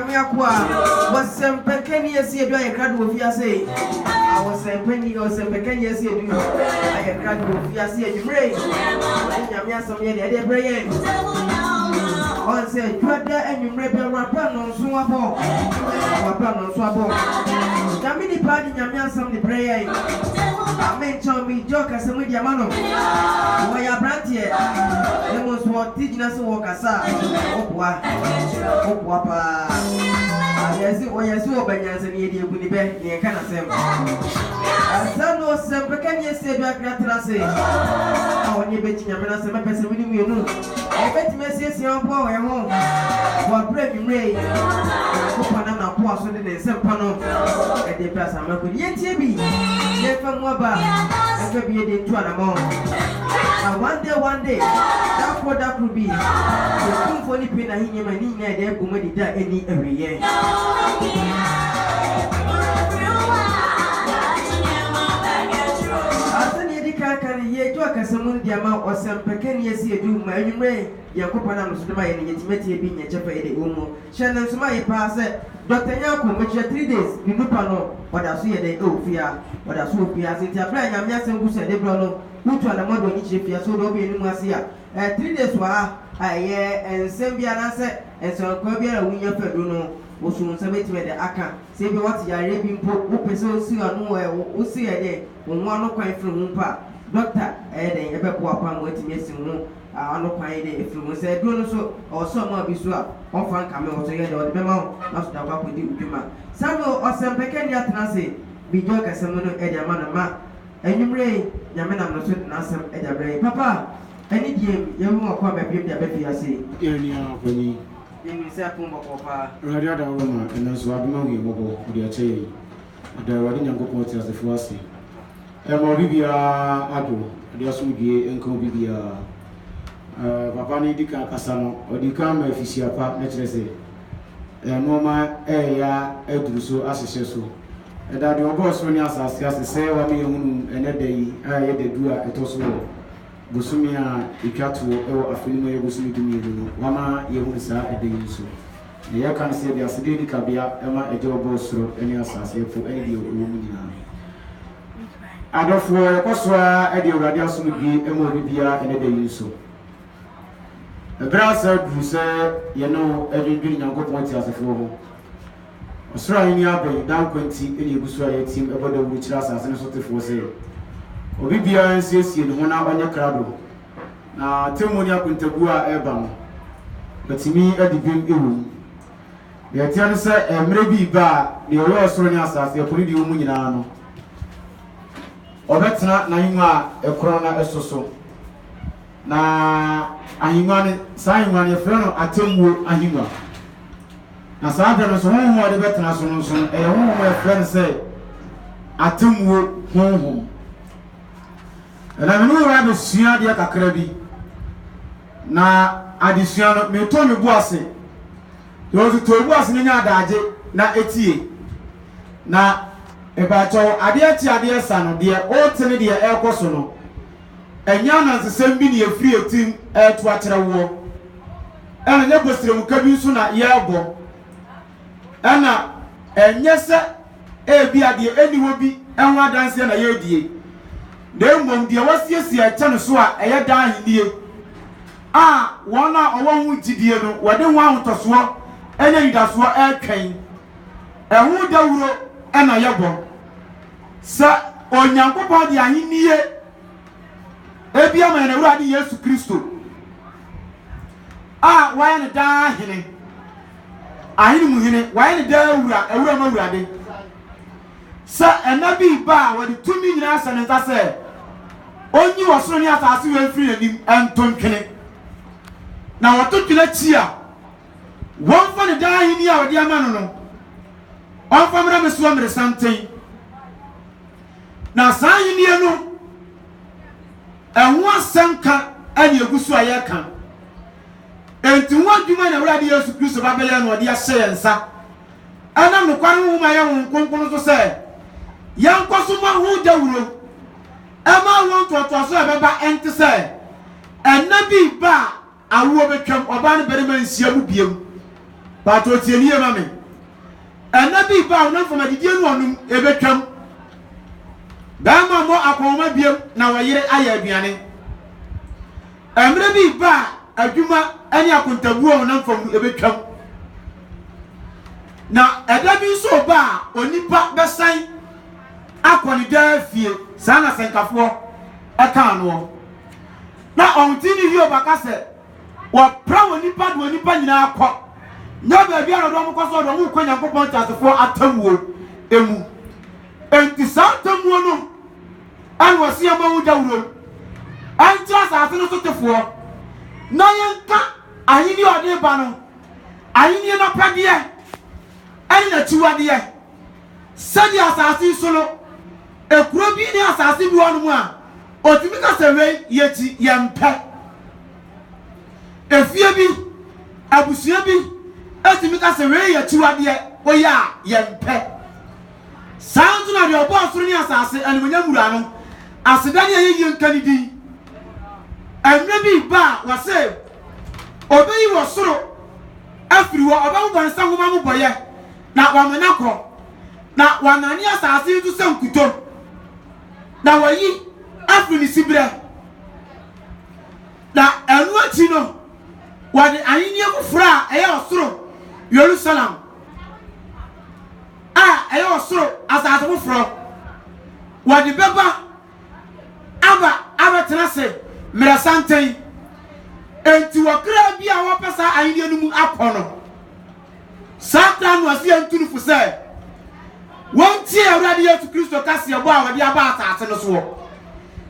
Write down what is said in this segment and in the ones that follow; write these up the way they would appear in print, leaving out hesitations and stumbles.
Yamiakwa was some pecan years here. I can't do Fiase. I was a penny or some pecan years here. I can't do Fiase. You bring Yamiasam yet a brain. One said, you are there and you may be a rapper on Swabo. Rapper on Swabo. Yamini party Yamiasam the prayer. I mentioned me joke as a media man. Why are brand here? They must want teaching us to walk as Wapa. Yes, or yes, Obanyas and Yedi Winnipeg, near Canasem. I said, no, some pecan years say back Natrase. I want you bet Yamanas and my person with you. I bet Messias young boy at home. What bread you made? Opanana Poisson and some pano at the pass. I'm a good yet, Jimmy. Yet from Waba, and maybe a day to an amount. And one day, that's what that would be. The king for the pin and him and he there, Gumadi that any every year. Can ye to a Casamun Diama or some pecan yes, you do my ray, Yakopana Musuma and Yetimetti being a chapter de Umo. Shannon Sumai pass Dr. Yaku, which are 3 days, Minupano, what I see a day, oh, fear, what I saw, Pia, since I play a Yasan who said, Debrono, who to a model each if you so don't be in Masia. 3 days were I and Sambia answer, and so Quabia, when you Pedro. Osun sabeti me de aka se bi what ya rebi mpo wo pese osi anu wo si e de won anu kwan firi hu pa doctor de e be po apa mo timi esi hu anu kwan de efiri hu se do no so o so ma bi so a on fan ka me o so ye de o de be ma na so da ba ko di uduma sabo o sem peke ni atena se bi jo ka sem no e de ma na ma enumre nyame na no so na sem e de bre papa eni die ye mu akwa ba bi de be fi ase ye ni afani Radio Roma and so Admongi Mobo, the Ache, the Radinango Portas, the Fuasi. Emoribia Ado, the Asugi, and Cobidia Papani Dica Casano, or the Kama Fisia Park, Netrese, and Moma Ea Edruso Assessor. And that your boss when you ask us to say, what me and a day I had the Dua at Oso. Busumia ikatu ewo afilimo ye busumi dumi wama ye hunsa edeyinso ne ya kan se dia sede di kabia ema eje obosro eni asase fo eni di owo nyina adofo ekoswa edi urade asumi bi ema obibia ene deyinso ebrasa du se ye no edwindwin nyankopon ti asefo ho osra eni abe dan kwanti eni egusua ye tim ebodo wuri kira asase ne so tefo se obi bia nsiesie ne ho na onye krado na temonia kuntabua eba no batimi adibim ewu de tia no se emre bi ba de oyo osoro ni asase apori di omu nyina no obetena na hinwa ekoro na esoso na ahinwa ne sa hinwa ne fere no atemwo ahinwa na sa da no so honhom de betena so no so honhom e fere se atemwo honhom. Na me no ra be sua dia kakra bi na adesua no me to me bu ase yo to bu ase nya adaje na etie na e ba cho ade ati ade sa no de o tene de e koso no enya na nsesem bi ne efri etim e to akere wo ena nya bosire mu ka bi so na ye ebo ena enye se e bi ade eni wo bi enwa adanse na ye die de mbom de wasiesie acha no so a eye dan hidie a wona owo hu gidie no wode hu ahotoso enya yidaso etwen ehu dawuro ena yebo sa onyankopon de ahenie ebia ma na wurade Yesu Kristo a waye ne da hene ahini mu hene waye ne da ewura ma wurade sa enabi ba wode tumi nyina asa ne ntase onyi wasoro ni asase we free anim entontwene na watotwena chi a won fa ne da hini a wode ama no on fa mra meso amre santen na san hini no enwo asanka ani egusu aye kan enti wadwuma na wurade Yesu Kristo babele no ode ahye nsa ana no kwan hu ma ye won konkon so se yankoso ma hu dawuro ema won to so ebeba enti se enabi ba awo betwam oba ne bere man sia mu biem ba to tienie ma me Nabi ba no from adidie no onum ebetwam ba ma mo akoma biem na wayere aya aduane emre bi ba adwuma ani akontabu onam from ebetwam na eda bi so ba onipa besan akoni da fie sana senkafo aka no na ontini hi obakase wa pra onipa do onipa nyina akọ nya ba bia no do mo kwaso do mo kwanya nkopon tasefo atamuo emu enti santamuo no an wasi amawu dawuro antra sa ase no sotefo na yenka ayini ode ba no ayini no pade ani na tiwade sadi asase so no ekuro bi ni asase bi wonu mu a otimi ka sewe yeti yempe efie bi abusia bi etimi ka sewe yetiwade oya yempe sanzu na de obo asoro ni asase ani munya mura no asedani ayeyi nkanidi emre bi ba wase obeyi wo soro afiri wo obawu bansa ngoma mu boye na wamenako na wanani asase tu sankuto na wayi afiri sibre na enu achi no wade ayini ekufra eye osoro Jerusalem eye osoro asase kufro wade beba aba tenase merasanten enti wakra bia wopesa ayini enu mu akono Satan was here to for say. One tear already to Christo Cassia Bow, the Abata, and so.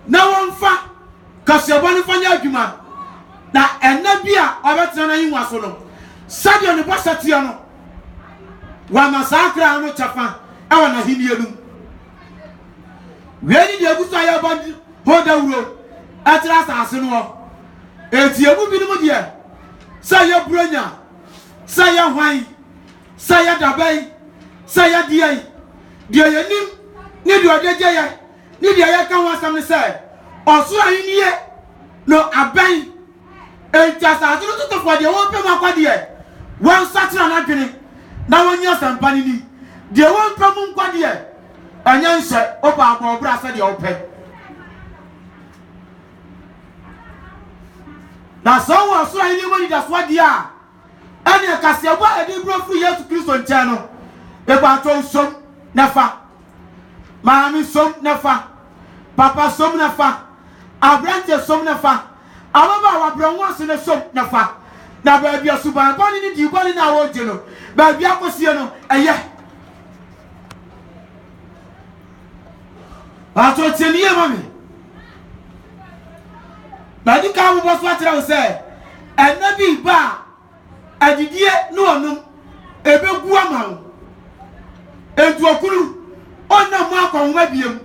Now one fa Cassia Bonifania Juma. Now, and Nabia, Abatana in Wasono. Sadi on the Bassatiano. One massacre no chapa, I want to hear you. Where did you go to your body? Hold the road. At last, Arsenal. It's your movie, dear. Say your brother. Say your wine. Saya dabai saya diai dia yanim ni dia dejeya ni dia ya kan wasam say oso ayiniye no aban ejasa tunu to for dia won pe makwade wan satra na dwene na wonya sampani ni dia won pe mu nkwade anya nse oba agbo bra sa dia ope na so oso ayini mo ni da so dia ani akasiabo edi bro fu Yesu Kristo nche no e ba to som nafa maami som nafa papa som nafa abrante som nafa ababa wa bro won ne som nafa na ba bia suban boni ni di boni na wo je no ba bia kosie no eye ato tieniye mami ba di ka wo bo so atira wo se enabi ba adidie no onum ebegu amawo edu okuru onna mu akonwa biem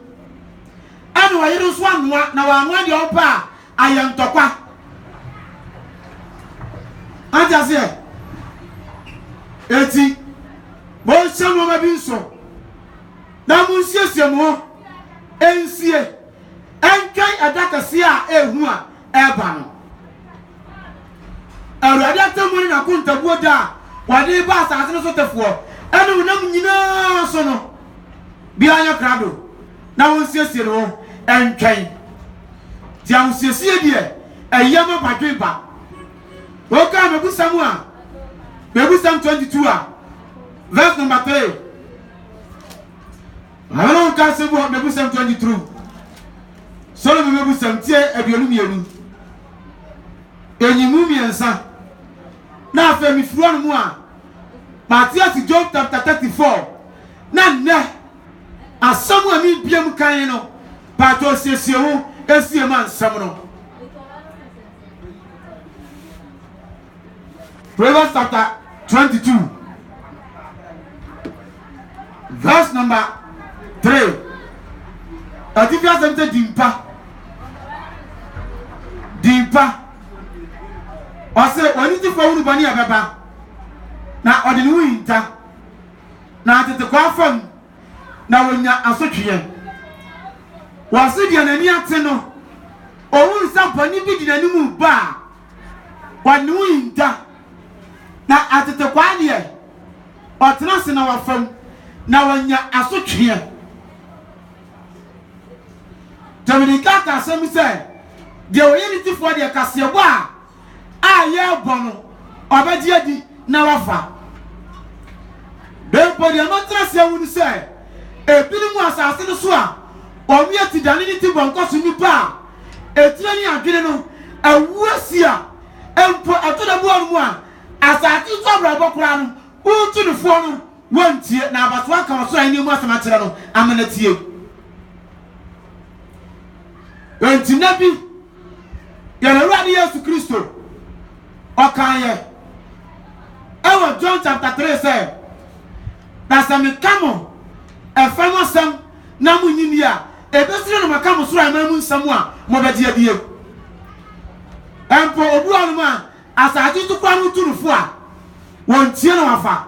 anu wayiro so anwa na wa anwa de opa ayantokwa anjase eti bo senu ma bi nso na mu nsiesie mo ensie enkai adaka se a ehu a eba no awurade atamuri na kuntabuo da wade ba asase no so tefo enu nam nyina so no bia anya krado na won siesie no entwen ti an siesie de eyama badwen ba o ka mebusam a mebusam 22 a verse number 3 awon ka se bo mebusam 23 solo mebusam tie abionu mienu enyimu miensa na afemi furo no mu a Matthew Job chapter 34 na ne asamu ami biem kan no pato siesie ho esie man sam no Proverbs chapter 22 verse number 3 Atifia semte dimpa ose wani ti fawuru bani abeba na odini winta na atete kwa fam na wonya asotwe wase dia nani ate no owun sampani bi dinani mu ba wani winta na atete kwa de otena ase na wafam na wanya asotwe Dominica ka asem se de oyeni tifo de kasebo a ye bono obaji adi na wafa Dempo de amatra se wunu se ebinimu asase no so a omi ati dane ni ti bonko so nipa etire ni adwene no awuasia empo atodabu anu a asati so brabo kura no utu ne fo no wontie na abaso aka so ani mu asama kire no amanatie enti nabi ya na ruade Yesu Kristo okaye ewo John chapter 3 say na sami kamo efamo sam na munyini a ebesire no makamo soro amamu nsamu a mobedi adie empo obu anu ma asati to kwa no turufo a wontie no afa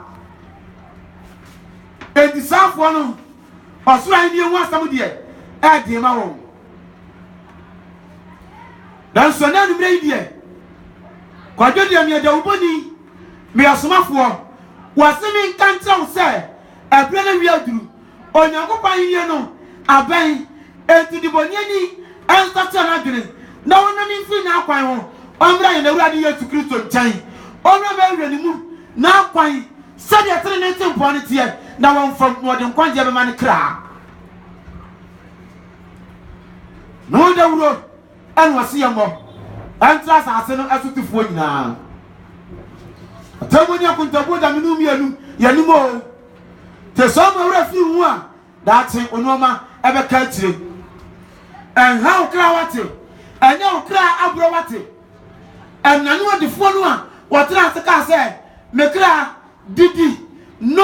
edisafo no osoro ani enwu asam de e de ma won dan so na numre die kwadwo de mi da uboni mi asomafo wasemi nkantra wo se ebre na wi aduru onyankopan yie no aban etidiboniani anstata na adwene na wona ni fi na akwan ho omra ye na Awurade Yesu Kristo ntan omra ba wure ni mu na akwan sade atere ne tempo ne tie na won fam no de nkwanje be man kra no da wuro an wasiye mo antra sa ase no asutufuo nyina tamunya kuntabu da minum yanu yanimo te so ma wura fi hu a daate onoma ebe ka tire en ha okra wate enya okra abro wate en nanu odefo no a wotra se ka se mekra didi no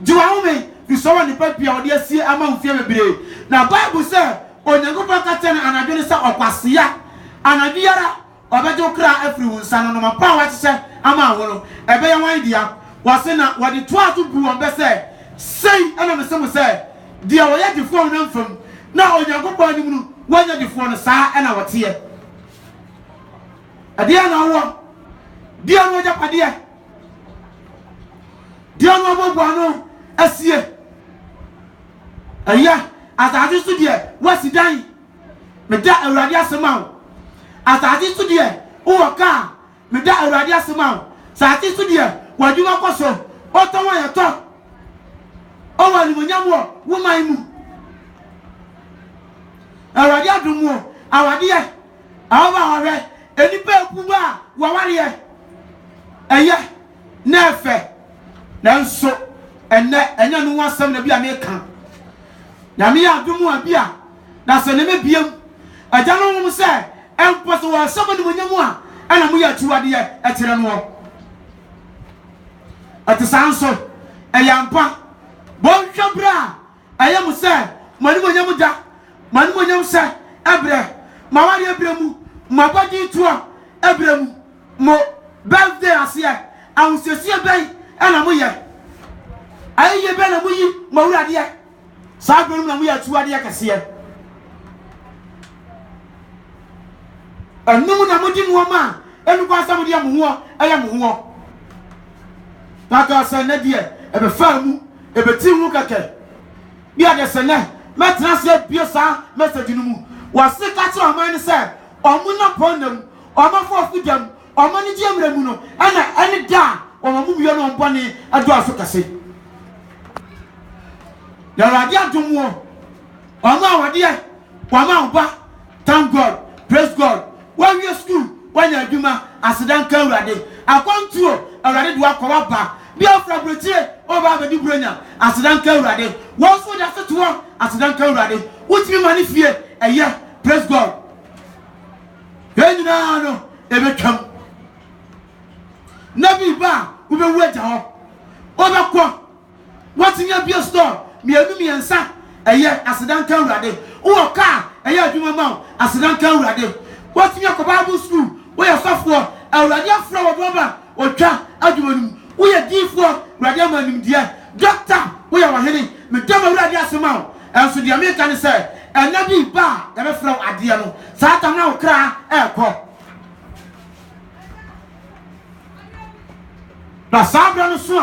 jiwaume fi so woni papia ode asie ama mfie bebre na bible se onyankopon ka tene anadwene se okwasia anadiara obeje okra afri wunsa no ma pa wate se ama aworo ebe ya wan dia wase na wode to ato bu on be se sei ana me se mo se dia wo ye defo na mfam na onyankopon ni mu wanya defo no saa ana wote adia na wo dia no ja pade dia no bobo ano asie aya atade su die wasidan me da Awurade asema atade su die wo ka me da Awurade asema saati su die waduma koso otowa ya to o wali munyamwo woman mu Awurade adumu awade awa hore enipa ekuba waware eye na efe na nso enne enya no wasam na bia me kan na me adumu abia na se ne me biem aja no mu se emposo wa sabo ni munyamu a ana mu ya tuwade e tere no atisanso eyampa bon hwabra ayam se mani munyamu da mani munyamu se ebre mawari ebremu mabadi tuo ebremu mo birthday asia awusesie ben ana mo ye aye ben na mo yi mawurade ye sa bremu na mo ya tuwade ye kase anum na mo di mo ma enu kwa sa mo di mo ho aya mo ho taka sa na die ebe fa mu ebe ti hu kake bia de se na metra se bio sa message no mu wase ka tro man se omu na ponam omafo ofudam omani di amra mu no ana ene da omamu bio no mbone ado aso kase ya radi adumo oma awade wama uba thank God praise God when we school when you duma asidan kan rade akwantuo rade do akwa ba bia fra brotie oba be di bronya asidan kan rade wo so da setuo asidan kan rade wutimi mani fie eye praise God yenina no ebetwam nabi ba ube weja ho obekọ watinya bia store mienu miensa eye asidan kan rade wo ka eye adwuma ma asidan kan rade watinya ko Bible school wo ya safo awrade afra wo boba otwa adwuma nim wo ya difo rade amanim dia doctor wo ya wahene me dama awrade asema enso dia me kan se enabi ba ya be fra ade no satan na okra ekọ na sabra no so